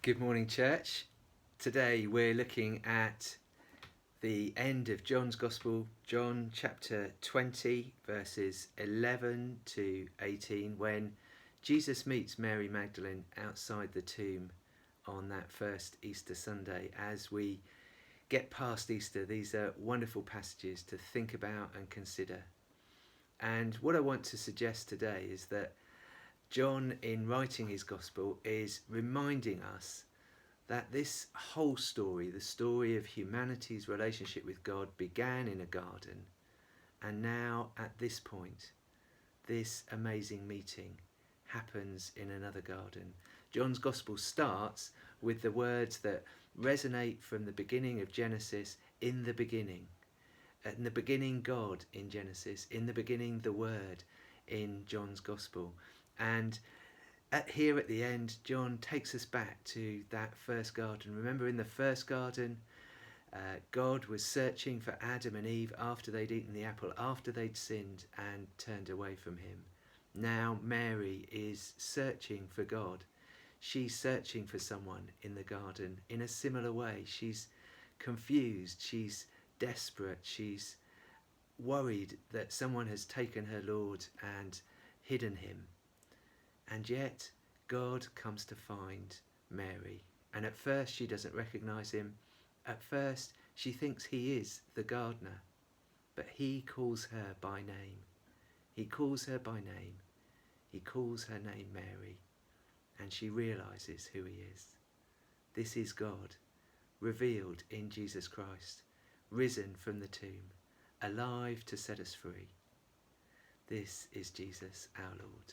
Good morning, church. Today we're looking at the end of John's Gospel, John chapter 20, verses 11 to 18, when Jesus meets Mary Magdalene outside the tomb on that first Easter Sunday. As we get past Easter, these are wonderful passages to think about and consider. And what I want to suggest today is that John, in writing his Gospel, is reminding us that this whole story, the story of humanity's relationship with God, began in a garden, and now at this point, this amazing meeting happens in another garden. John's Gospel starts with the words that resonate from the beginning of Genesis: in the beginning. In the beginning, God in Genesis. In the beginning, the Word in John's Gospel. And here at the end, John takes us back to that first garden. Remember, in the first garden, God was searching for Adam and Eve after they'd eaten the apple, after they'd sinned and turned away from him. Now Mary is searching for God. She's searching for someone in the garden in a similar way. She's confused, she's desperate, she's worried that someone has taken her Lord and hidden him. And yet God comes to find Mary, and at first she doesn't recognize him. At first she thinks he is the gardener, but he calls her by name. He calls her by name. He calls her name Mary, and she realizes who he is. This is God, revealed in Jesus Christ, risen from the tomb, alive to set us free. This is Jesus our Lord.